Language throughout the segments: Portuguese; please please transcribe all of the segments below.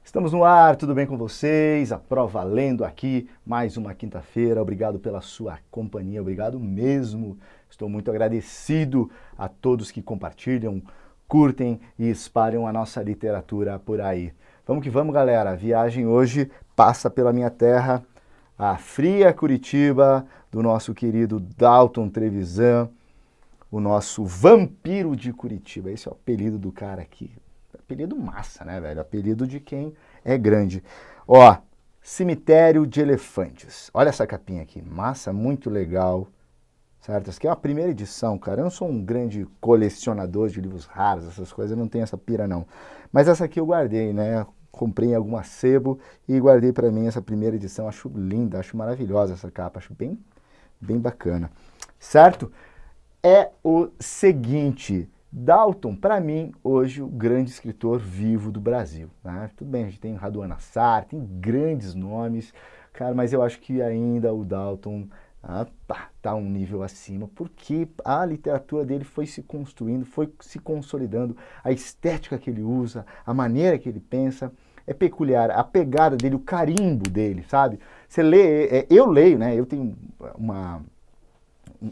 Estamos no ar, tudo bem com vocês? A Prova Lendo aqui, mais uma quinta-feira. Obrigado pela sua companhia, obrigado mesmo. Estou muito agradecido a todos que compartilham, curtem e espalham a nossa literatura por aí. Vamos que vamos, galera. A viagem hoje passa pela minha terra, a fria Curitiba, do nosso querido Dalton Trevisan, o nosso vampiro de Curitiba. Esse é o apelido do cara aqui. Apelido massa, né, velho? Apelido de quem é grande. Ó, Cemitério de Elefantes. Olha essa capinha aqui. Massa, muito legal. Certo? Essa aqui é uma primeira edição, cara. Eu não sou um grande colecionador de livros raros, essas coisas. Eu não tenho essa pira, não. Mas essa aqui eu guardei, né? Comprei em algum sebo e guardei pra mim essa primeira edição. Acho linda, acho maravilhosa essa capa. Acho bem bacana. Certo? É o seguinte... Dalton, para mim, hoje, o grande escritor vivo do Brasil. Né? Tudo bem, a gente tem Raduan Nassar, tem grandes nomes, cara, mas eu acho que ainda o Dalton tá um nível acima, porque a literatura dele foi se construindo, foi se consolidando, a estética que ele usa, a maneira que ele pensa, é peculiar, a pegada dele, o carimbo dele, sabe? Você lê, eu leio, né? Eu tenho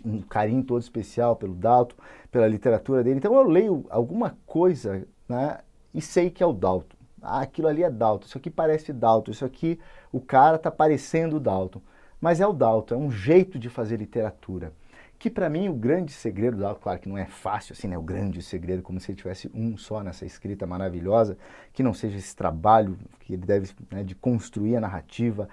um carinho todo especial pelo Dalton, pela literatura dele. Então eu leio alguma coisa, né, e sei que é o Dalton. Ah, aquilo ali é Dalton, isso aqui parece Dalton, isso aqui, o cara tá parecendo o Dalton. Mas é o Dalton, é um jeito de fazer literatura. Que para mim o grande segredo do Dalton, claro que não é fácil assim, né, o grande segredo, como se ele tivesse um só nessa escrita maravilhosa, que não seja esse trabalho que ele deve, né, de construir a narrativa,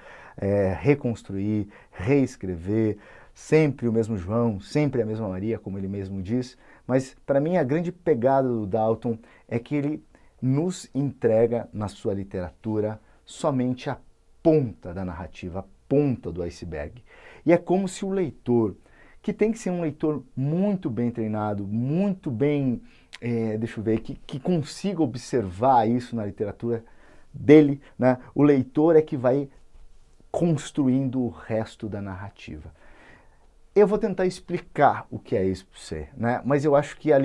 reconstruir, reescrever, sempre o mesmo João, sempre a mesma Maria, como ele mesmo diz, mas para mim a grande pegada do Dalton é que ele nos entrega na sua literatura somente a ponta da narrativa, a ponta do iceberg. E é como se o leitor, que tem que ser um leitor muito bem treinado, muito bem, deixa eu ver, que consiga observar isso na literatura dele, né? O leitor é que vai construindo o resto da narrativa. Eu vou tentar explicar o que é isso para você, né? Mas eu acho que a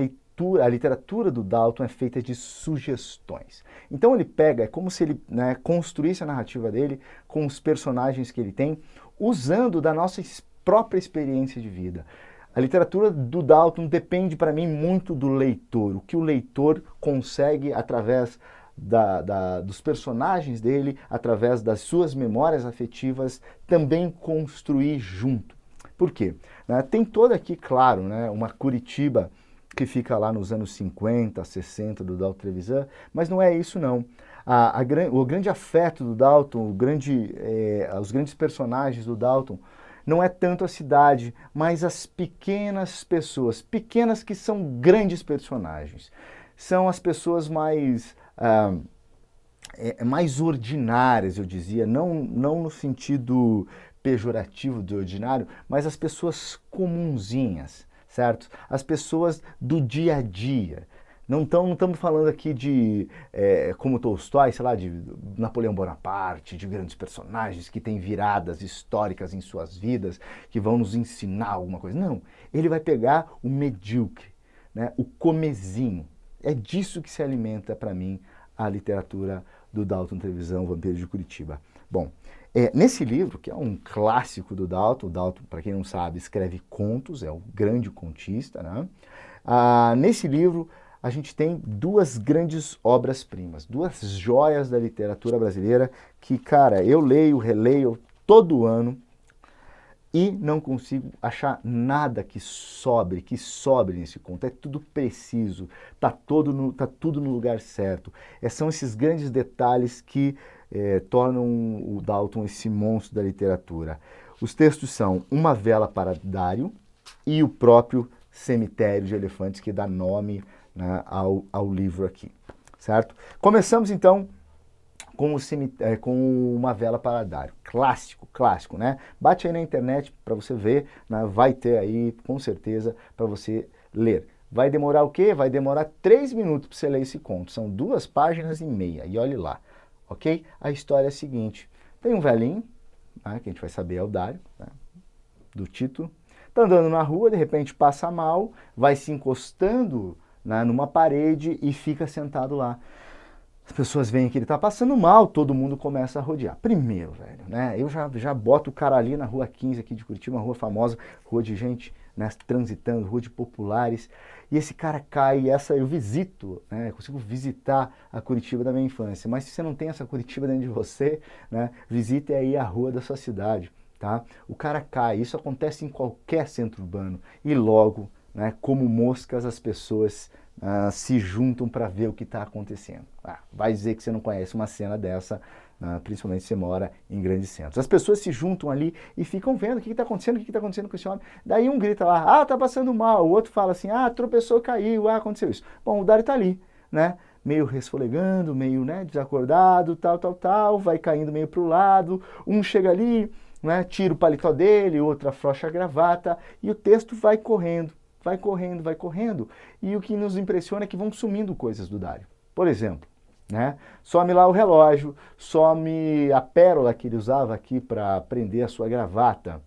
literatura do Dalton é feita de sugestões. Então ele pega, é como se ele, né, construísse a narrativa dele com os personagens que ele tem, usando da nossa própria experiência de vida. A literatura do Dalton depende para mim muito do leitor, o que o leitor consegue através dos personagens dele, através das suas memórias afetivas, também construir junto. Por quê? Tem toda aqui, claro, né, uma Curitiba que fica lá nos anos 50, 60 do Dalton Trevisan, mas não é isso não. O grande afeto do Dalton, os grandes personagens do Dalton, não é tanto a cidade, mas as pequenas pessoas, pequenas que são grandes personagens. São as pessoas mais ordinárias, eu dizia, não no sentido pejorativo de ordinário, mas as pessoas comunzinhas, certo? As pessoas do dia a dia. Não estamos falando aqui de, como Tolstói, sei lá, de Napoleão Bonaparte, de grandes personagens que têm viradas históricas em suas vidas, que vão nos ensinar alguma coisa. Não, ele vai pegar o medíocre, né, o comezinho. É disso que se alimenta, para mim, a literatura do Dalton Trevisan, O Vampiro de Curitiba. Bom, nesse livro, que é um clássico do Dalton, o Dalton, para quem não sabe, escreve contos, é um grande contista, né? Nesse livro, a gente tem duas grandes obras-primas, duas joias da literatura brasileira que, cara, eu leio, releio todo ano e não consigo achar nada que sobre nesse conto. É tudo preciso, tá tudo no lugar certo. São esses grandes detalhes que tornam o Dalton esse monstro da literatura. Os textos são Uma Vela para Dário e o próprio Cemitério de Elefantes, que dá nome, né, ao livro aqui, certo? Começamos então com Uma Vela para Dário. Clássico, né? Bate aí na internet para você ver, né? Vai ter aí, com certeza, para você ler. Vai demorar o quê? Vai demorar 3 minutos para você ler esse conto. São 2 páginas e meia, e olhe lá, ok? A história é a seguinte. Tem um velhinho, né, que a gente vai saber é o Dário, né, do título. Tá andando na rua, de repente passa mal, vai se encostando, né, numa parede e fica sentado lá. As pessoas veem que ele tá passando mal, todo mundo começa a rodear. Primeiro, velho, né? Eu já boto o cara ali na rua 15 aqui de Curitiba, uma rua famosa, rua de gente, né, transitando, rua de populares. E esse cara cai, eu visito, né? Consigo visitar a Curitiba da minha infância. Mas se você não tem essa Curitiba dentro de você, né? Visite aí a rua da sua cidade, tá? O cara cai, isso acontece em qualquer centro urbano. E logo, né, como moscas, as pessoas se juntam para ver o que está acontecendo. Vai dizer que você não conhece uma cena dessa, principalmente se você mora em grandes centros. As pessoas se juntam ali e ficam vendo o que está acontecendo, o que está acontecendo com esse homem. Daí um grita lá, tá passando mal. O outro fala assim, tropeçou, caiu, aconteceu isso. Bom, o Dário está ali, né? Meio resfolegando, meio, né, desacordado, tal, vai caindo meio para o lado. Um chega ali, né, tira o paletó dele, outro afrouxa a gravata e o texto vai correndo. Vai correndo, e o que nos impressiona é que vão sumindo coisas do Dário. Por exemplo, né? Some lá o relógio, some a pérola que ele usava aqui para prender a sua gravata.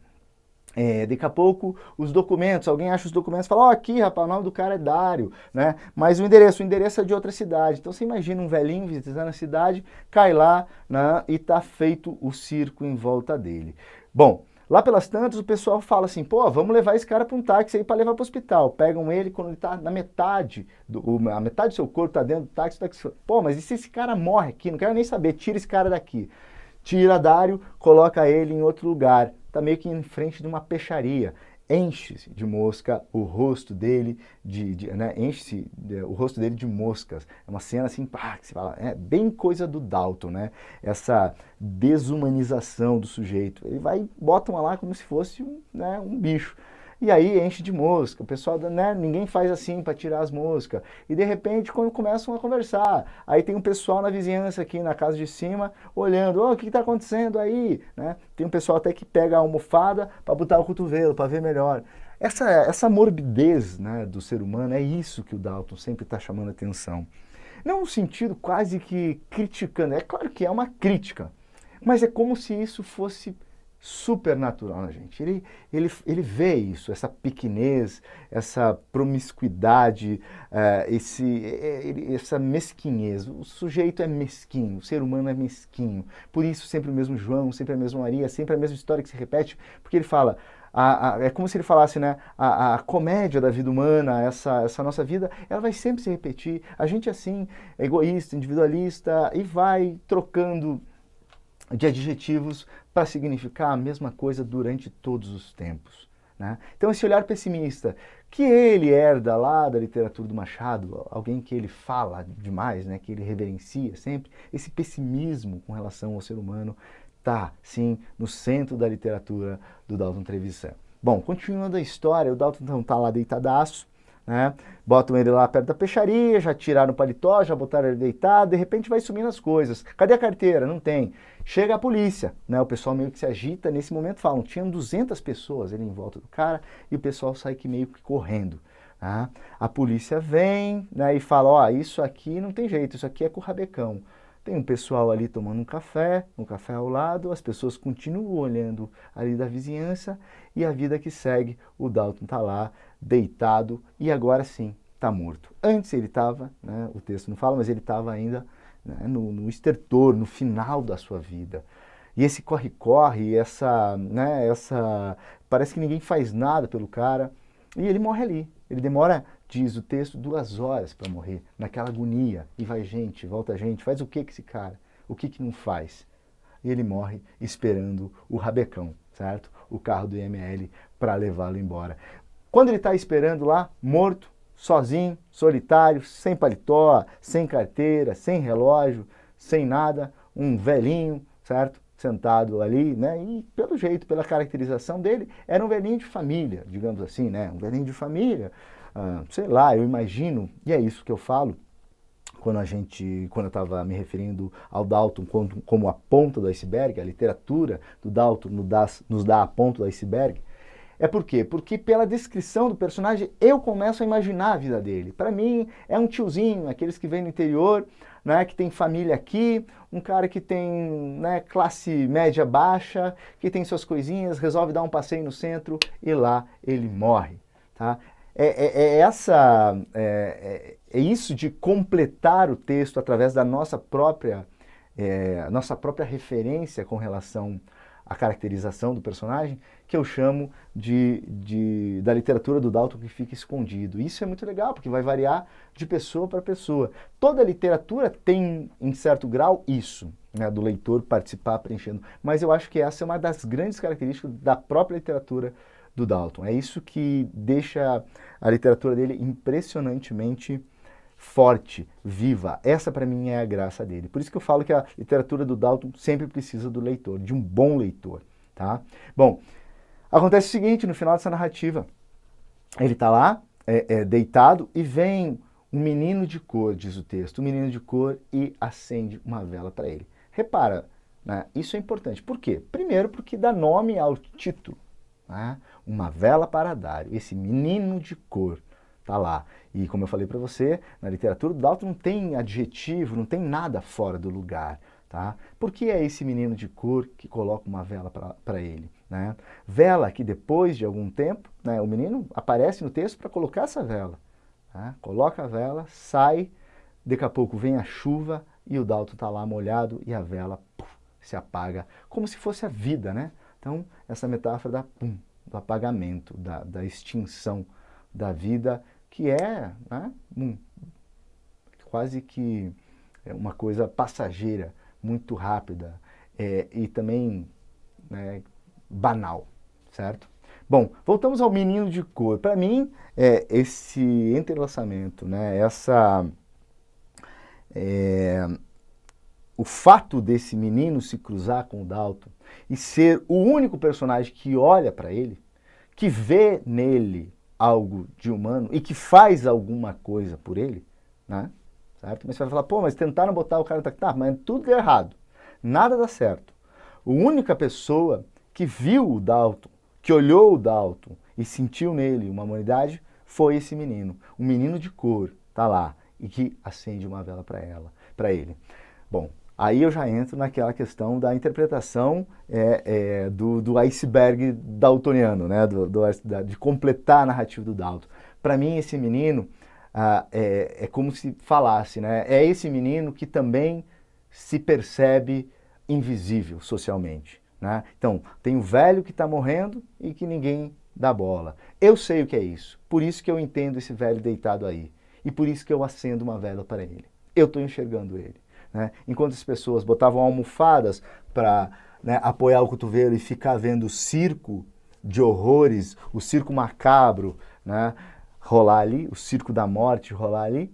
Daqui a pouco, os documentos, alguém acha os documentos e fala, aqui, rapaz, o nome do cara é Dário, né? Mas o endereço é de outra cidade. Então você imagina um velhinho visitando a cidade, cai lá, né, e tá feito o circo em volta dele. Bom, lá pelas tantas, o pessoal fala assim, vamos levar esse cara para um táxi aí para levar para o hospital. Pegam ele quando ele está na metade, a metade do seu corpo está dentro do táxi, o táxi. Mas e se esse cara morre aqui? Não quero nem saber, tira esse cara daqui. Tira Dário, coloca ele em outro lugar. Está meio que em frente de uma peixaria. Enche-se de mosca o rosto dele, né? Enche-se o rosto dele de moscas. É uma cena assim, que se fala, bem coisa do Dalton, né? Essa desumanização do sujeito. Ele vai, botam lá como se fosse um bicho. E aí enche de mosca, o pessoal, né, ninguém faz assim para tirar as moscas. E de repente, quando começam a conversar, aí tem um pessoal na vizinhança aqui, na casa de cima, olhando, o que está acontecendo aí? Né? Tem um pessoal até que pega a almofada para botar o cotovelo, para ver melhor. Essa morbidez, né, do ser humano, é isso que o Dalton sempre está chamando a atenção. Não no sentido quase que criticando, é claro que é uma crítica, mas é como se isso fosse super natural na gente. Ele vê isso, essa pequenez, essa promiscuidade, essa mesquinhez. O sujeito é mesquinho, o ser humano é mesquinho. Por isso sempre o mesmo João, sempre a mesma Maria, sempre a mesma história que se repete, porque ele fala, é como se ele falasse, né, a comédia da vida humana, essa nossa vida, ela vai sempre se repetir. A gente assim, é egoísta, individualista, e vai trocando de adjetivos para significar a mesma coisa durante todos os tempos. Né? Então esse olhar pessimista, que ele herda lá da literatura do Machado, alguém que ele fala demais, né, que ele reverencia sempre, esse pessimismo com relação ao ser humano está, sim, no centro da literatura do Dalton Trevisan. Bom, continuando a história, o Dalton está lá deitadaço, né? Botam ele lá perto da peixaria, já tiraram o paletó, já botaram ele deitado, de repente vai sumindo as coisas. Cadê a carteira? Não tem. Chega a polícia, né? O pessoal meio que se agita, nesse momento falam, tinham 200 pessoas ali em volta do cara e o pessoal sai que meio que correndo. Tá? A polícia vem, né, e fala, isso aqui não tem jeito, isso aqui é com o rabecão. Tem um pessoal ali tomando um café ao lado, as pessoas continuam olhando ali da vizinhança e a vida que segue, o Dalton está lá, deitado e agora sim, está morto. Antes ele estava, né, o texto não fala, mas ele estava ainda, né, no estertor, no final da sua vida. E esse corre-corre, parece que ninguém faz nada pelo cara e ele morre ali. Ele demora, diz o texto, 2 horas para morrer, naquela agonia. E vai gente, volta gente, faz o que esse cara? O que não faz? E ele morre esperando o rabecão, certo? O carro do IML para levá-lo embora. Quando ele está esperando lá, morto, sozinho, solitário, sem paletó, sem carteira, sem relógio, sem nada, um velhinho, certo? Sentado ali, né? E pelo jeito, pela caracterização dele, era um velhinho de família, digamos assim, né? Um velhinho de família, sei lá, eu imagino, e é isso que eu falo, quando eu estava me referindo ao Dalton como a ponta do iceberg, a literatura do Dalton nos dá a ponta do iceberg. É por quê? Porque pela descrição do personagem, eu começo a imaginar a vida dele. Para mim, é um tiozinho, aqueles que vêm do interior, né, que tem família aqui, um cara que tem, né, classe média baixa, que tem suas coisinhas, resolve dar um passeio no centro e lá ele morre. Tá? é isso de completar o texto através da nossa própria referência com relação à caracterização do personagem, que eu chamo da literatura do Dalton que fica escondido. Isso é muito legal, porque vai variar de pessoa para pessoa. Toda literatura tem, em certo grau, isso, né, do leitor participar preenchendo. Mas eu acho que essa é uma das grandes características da própria literatura do Dalton. É isso que deixa a literatura dele impressionantemente forte, viva. Essa, para mim, é a graça dele. Por isso que eu falo que a literatura do Dalton sempre precisa do leitor, de um bom leitor, tá? Bom, acontece o seguinte, no final dessa narrativa, ele está lá, deitado, e vem um menino de cor, diz o texto, um menino de cor, e acende uma vela para ele. Repara, né, isso é importante. Por quê? Primeiro, porque dá nome ao título, né? Uma vela para dar. Esse menino de cor está lá. E como eu falei para você, na literatura do Dalton não tem adjetivo, não tem nada fora do lugar. Tá? Por que é esse menino de cor que coloca uma vela para ele? Né? Vela que depois de algum tempo, né, o menino aparece no texto para colocar essa vela. Tá? Coloca a vela, sai, daqui a pouco vem a chuva e o Dalton está lá molhado e a vela se apaga, como se fosse a vida. Né? Então, essa metáfora do apagamento, da extinção da vida, que é, né, quase que uma coisa passageira, muito rápida e também, né, banal, certo? Bom, voltamos ao menino de cor. Para mim, esse entrelaçamento, né, o fato desse menino se cruzar com o Dalton e ser o único personagem que olha para ele, que vê nele algo de humano e que faz alguma coisa por ele, né? Certo? Mas você vai falar, pô, mas tentaram botar o cara... Tá, mas tudo deu errado. Nada dá certo. A única pessoa que viu o Dalton, que olhou o Dalton e sentiu nele uma humanidade, foi esse menino. Um menino de cor, tá lá, e que acende uma vela para ele. Bom, aí eu já entro naquela questão da interpretação do iceberg daltoniano, né? De completar a narrativa do Dalton. Para mim, esse menino é como se falasse, né? É esse menino que também se percebe invisível socialmente. Né? Então, tem o velho que está morrendo e que ninguém dá bola. Eu sei o que é isso. Por isso que eu entendo esse velho deitado aí. E por isso que eu acendo uma vela para ele. Eu estou enxergando ele. Né? Enquanto as pessoas botavam almofadas para, né, apoiar o cotovelo e ficar vendo o circo de horrores, o circo macabro, né, rolar ali, o circo da morte rolar ali,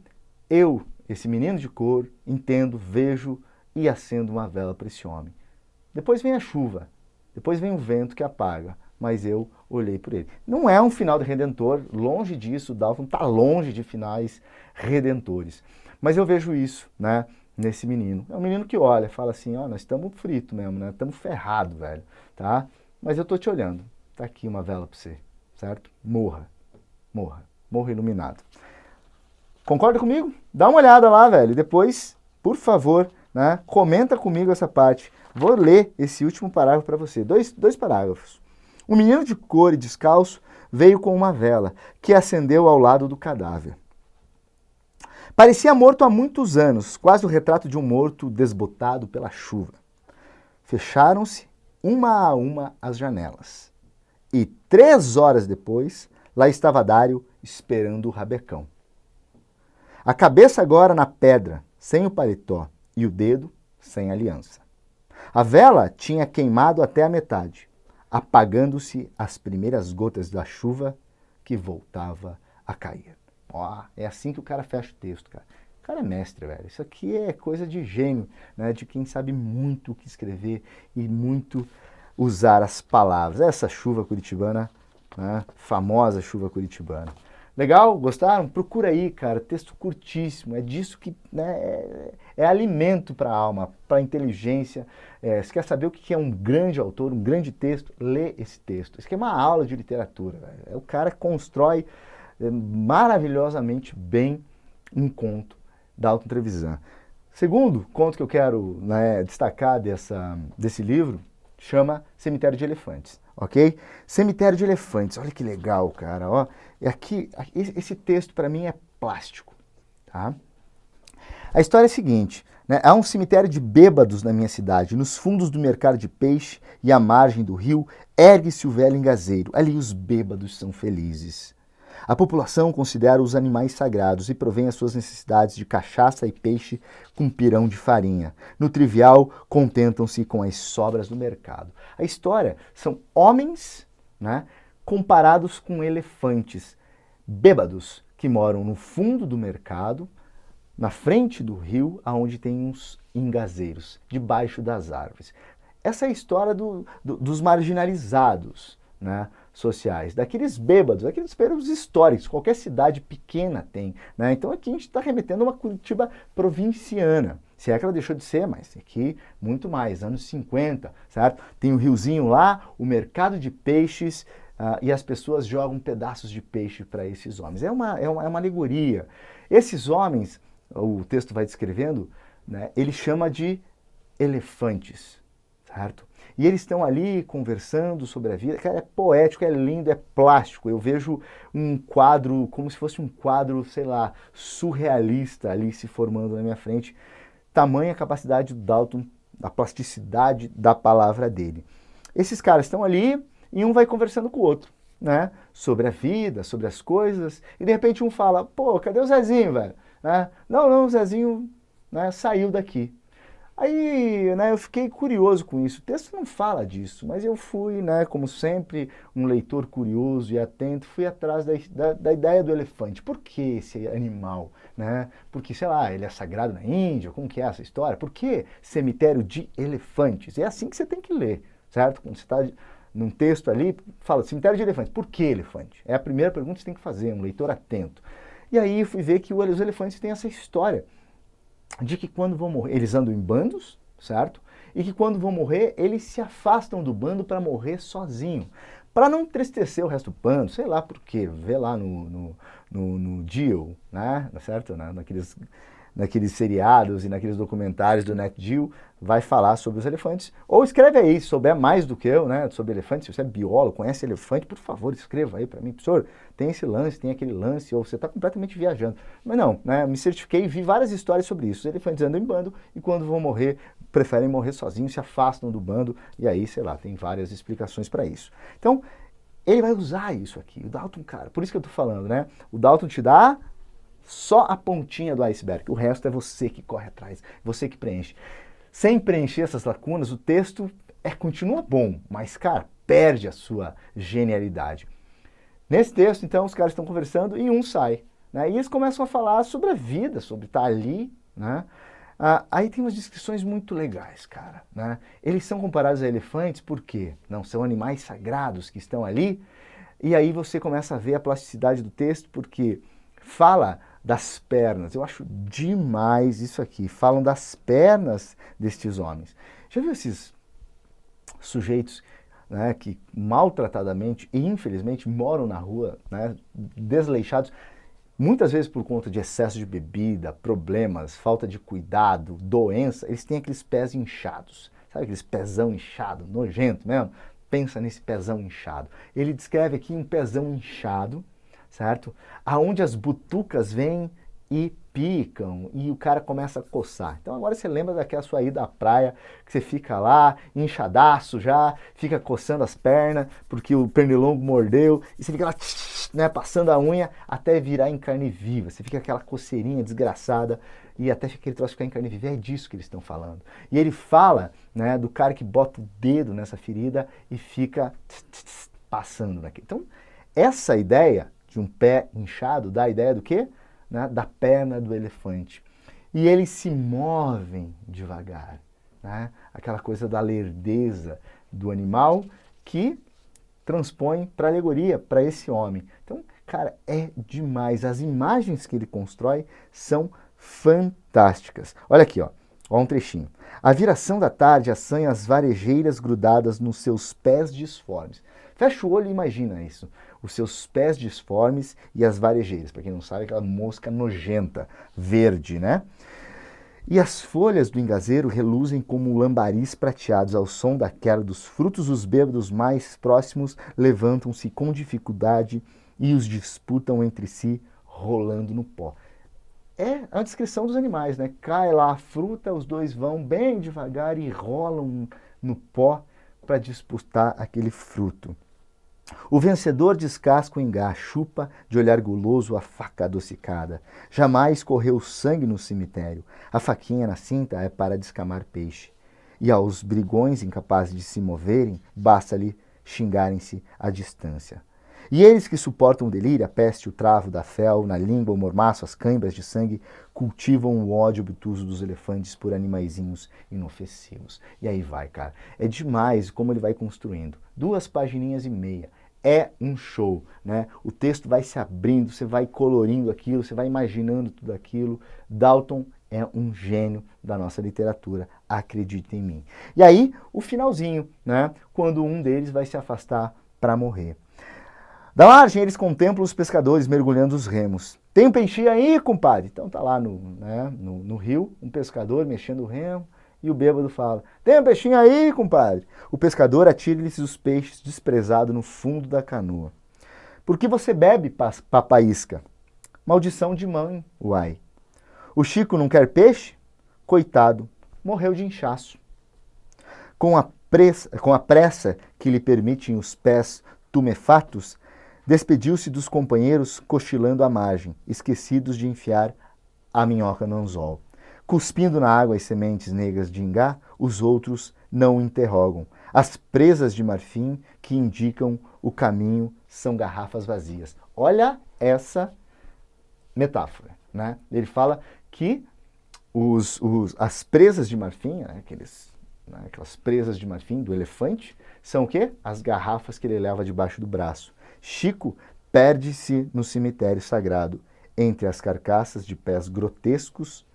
eu, esse menino de cor, entendo, vejo e acendo uma vela para esse homem. Depois vem a chuva, depois vem o vento que apaga, mas eu olhei por ele. Não é um final de redentor, longe disso, o Dalton está longe de finais redentores. Mas eu vejo isso, né, nesse menino. É um menino que olha, fala assim, ó, nós estamos fritos mesmo, né, estamos ferrados, velho, tá? Mas eu tô te olhando, tá aqui uma vela para você, certo? Morra, morra, morra iluminado. Concorda comigo? Dá uma olhada lá, velho, depois, por favor, né, comenta comigo essa parte. Vou ler esse último parágrafo para você, dois parágrafos. O menino de cor e descalço veio com uma vela, que acendeu ao lado do cadáver. Parecia morto há muitos anos, quase o retrato de um morto desbotado pela chuva. Fecharam-se, uma a uma, as janelas. E 3 horas depois, lá estava Dário esperando o rabecão. A cabeça agora na pedra, sem o paletó, e o dedo sem aliança. A vela tinha queimado até a metade, apagando-se as primeiras gotas da chuva que voltava a cair. Ó, é assim que o cara fecha o texto, cara. O cara é mestre, velho. Isso aqui é coisa de gênio, né? De quem sabe muito o que escrever e muito usar as palavras. Essa chuva curitibana, né? Famosa chuva curitibana. Legal? Gostaram? Procura aí, cara. Texto curtíssimo. É disso que, né, é alimento para a alma, para a inteligência. Se quer saber o que é um grande autor, um grande texto, lê esse texto. Isso aqui é uma aula de literatura. Velho. O cara constrói maravilhosamente bem um conto da Dalton Trevisan. Segundo conto que eu quero, né, destacar desse livro chama Cemitério de Elefantes, ok? Cemitério de Elefantes, olha que legal, cara, ó. E aqui, esse texto para mim é plástico, tá? A história é a seguinte, né? Há um cemitério de bêbados na minha cidade, nos fundos do mercado de peixe e à margem do rio, ergue-se o velho engazeiro. Ali os bêbados são felizes. A população considera os animais sagrados e provém as suas necessidades de cachaça e peixe com pirão de farinha. No trivial, contentam-se com as sobras do mercado. A história são homens, né, comparados com elefantes, bêbados que moram no fundo do mercado, na frente do rio, onde tem uns engazeiros, debaixo das árvores. Essa é a história dos marginalizados, né, sociais, daqueles bêbados históricos, qualquer cidade pequena tem, né? Então aqui a gente está remetendo a uma Curitiba provinciana, se é que ela deixou de ser, mas aqui muito mais, anos 50, certo? Tem o riozinho lá, o mercado de peixes, e as pessoas jogam pedaços de peixe para esses homens. É uma alegoria. Esses homens, o texto vai descrevendo, né, ele chama de elefantes, certo? E eles estão ali conversando sobre a vida. Cara, é poético, é lindo, é plástico. Eu vejo um quadro, como se fosse um quadro, sei lá, surrealista ali se formando na minha frente. Tamanha capacidade do Dalton, da plasticidade da palavra dele. Esses caras estão ali e um vai conversando com o outro, né? Sobre a vida, sobre as coisas. E de repente um fala, pô, cadê o Zezinho, velho? Né? Não, o Zezinho, né, saiu daqui. Aí, né, eu fiquei curioso com isso. O texto não fala disso, mas eu fui, né, como sempre, um leitor curioso e atento, fui atrás da ideia do elefante. Por que esse animal? Né? Porque, sei lá, ele é sagrado na Índia? Como que é essa história? Por que cemitério de elefantes? É assim que você tem que ler, certo? Quando você está num texto ali, fala cemitério de elefantes. Por que elefante? É a primeira pergunta que você tem que fazer, um leitor atento. E aí fui ver que os elefantes têm essa história de que quando vão morrer, eles andam em bandos, certo? E que quando vão morrer, eles se afastam do bando para morrer sozinho. Para não entristecer o resto do bando, sei lá por quê, vê lá no Geo, né? Certo? Naqueles seriados e naqueles documentários do Nat Geo, vai falar sobre os elefantes. Ou escreve aí, se souber mais do que eu, né, sobre elefantes, se você é biólogo, conhece elefante, por favor, escreva aí para mim, professor, tem esse lance, tem aquele lance, ou você está completamente viajando. Mas não, né, me certifiquei e vi várias histórias sobre isso. Os elefantes andam em bando e quando vão morrer, preferem morrer sozinhos, se afastam do bando, e aí, sei lá, tem várias explicações para isso. Então, ele vai usar isso aqui, o Dalton, cara, por isso que eu estou falando, né, o Dalton te dá só a pontinha do iceberg, o resto é você que corre atrás, você que preenche. Sem preencher essas lacunas, o texto continua bom, mas, cara, perde a sua genialidade. Nesse texto, então, os caras estão conversando e um sai, né? E eles começam a falar sobre a vida, sobre estar ali, né? Aí tem umas descrições muito legais, cara, né? Eles são comparados a elefantes porque não são animais sagrados que estão ali, e aí você começa a ver a plasticidade do texto porque fala das pernas. Eu acho demais isso aqui. Falam das pernas destes homens. Já viu esses sujeitos, né, que maltratadamente e infelizmente moram na rua, né, desleixados, muitas vezes por conta de excesso de bebida, problemas, falta de cuidado, doença, eles têm aqueles pés inchados. Sabe aqueles pezão inchado, nojento mesmo? Pensa nesse pezão inchado. Ele descreve aqui um pezão inchado, certo? Aonde as butucas vêm e picam e o cara começa a coçar. Então agora você lembra daquela sua ida à praia, que você fica lá, inchadaço já, fica coçando as pernas, porque o pernilongo mordeu, e você fica lá, né, passando a unha até virar em carne viva. Você fica aquela coceirinha desgraçada e até aquele troço ficar em carne viva. É disso que eles estão falando. E ele fala, né, do cara que bota o dedo nessa ferida e fica passando naquele. Então, essa ideia de um pé inchado dá a ideia do quê? Né? Da perna do elefante. E eles se movem devagar. Né? Aquela coisa da lerdeza do animal que transpõe para a alegoria, para esse homem. Então, cara, é demais. As imagens que ele constrói são fantásticas. Olha aqui, ó. Olha um trechinho. A viração da tarde assanha as varejeiras grudadas nos seus pés disformes. Fecha o olho e imagina isso. Os seus pés disformes e as varejeiras. Para quem não sabe, aquela mosca nojenta, verde, né? E as folhas do engazeiro reluzem como lambaris prateados ao som da queda dos frutos. Os bêbados mais próximos levantam-se com dificuldade e os disputam entre si, rolando no pó. É a descrição dos animais, né? Cai lá a fruta, os dois vão bem devagar e rolam no pó para disputar aquele fruto. O vencedor descasca o ingá, chupa de olhar guloso a faca adocicada. Jamais correu sangue no cemitério. A faquinha na cinta é para descamar peixe. E aos brigões incapazes de se moverem, basta-lhe xingarem-se à distância. E eles que suportam o delírio, a peste, o travo da fel, na língua, o mormaço, as cãibras de sangue, cultivam o ódio obtuso dos elefantes por animaizinhos inofensivos. E aí vai, cara. É demais como ele vai construindo. 2 pagininhas e meia. É um show, né? O texto vai se abrindo, você vai colorindo aquilo, você vai imaginando tudo aquilo. Dalton é um gênio da nossa literatura, acredite em mim. E aí, o finalzinho, né? Quando um deles vai se afastar para morrer. Da margem, eles contemplam os pescadores mergulhando os remos. Tem um peixinho aí, compadre? Então tá lá no rio, um pescador mexendo o remo, e o bêbado fala, tem um peixinho aí, compadre? O pescador atira-lhes os peixes desprezado no fundo da canoa. Por que você bebe, papaísca? Maldição de mãe, uai. O Chico não quer peixe? Coitado, morreu de inchaço. Com a pressa que lhe permitem os pés tumefatos, despediu-se dos companheiros cochilando à margem, esquecidos de enfiar a minhoca no anzol. Cuspindo na água as sementes negras de ingá, os outros não o interrogam. As presas de marfim que indicam o caminho são garrafas vazias. Olha essa metáfora, né? Ele fala que as presas de marfim, né, aquelas presas de marfim do elefante, são o quê? As garrafas que ele leva debaixo do braço. Chico perde-se no cemitério sagrado, entre as carcaças de pés grotescos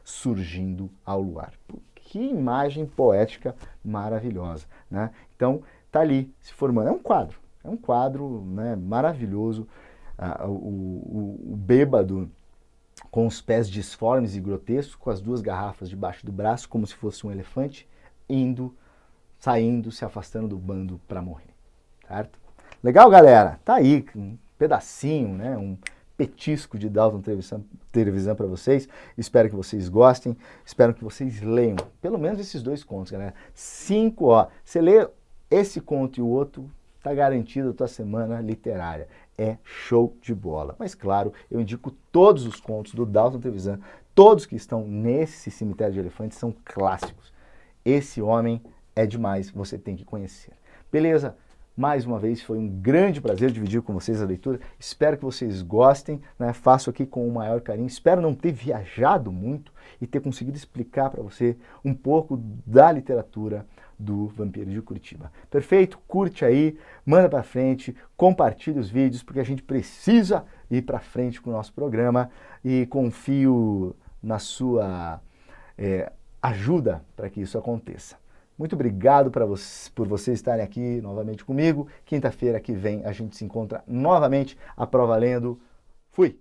surgindo ao luar. Que imagem poética maravilhosa, né? Então, tá ali se formando. É um quadro, né, maravilhoso. O bêbado com os pés disformes e grotescos, com as 2 garrafas debaixo do braço, como se fosse um elefante, saindo, se afastando do bando para morrer, certo? Legal, galera? Tá aí, um pedacinho, né? Um petisco de Dalton Trevisan para vocês. Espero que vocês gostem, espero que vocês leiam pelo menos esses 2 contos, galera. 5, ó. Você lê esse conto e o outro, tá garantido a tua semana literária. É show de bola. Mas claro, eu indico todos os contos do Dalton Trevisan, todos que estão nesse cemitério de elefantes são clássicos. Esse homem é demais, você tem que conhecer. Beleza? Mais uma vez, foi um grande prazer dividir com vocês a leitura. Espero que vocês gostem, né? Faço aqui com o maior carinho. Espero não ter viajado muito e ter conseguido explicar para você um pouco da literatura do Vampiro de Curitiba. Perfeito? Curte aí, manda para frente, compartilhe os vídeos, porque a gente precisa ir para frente com o nosso programa e confio na sua ajuda para que isso aconteça. Muito obrigado por vocês estarem aqui novamente comigo. Quinta-feira que vem a gente se encontra novamente. A prova lendo. Fui!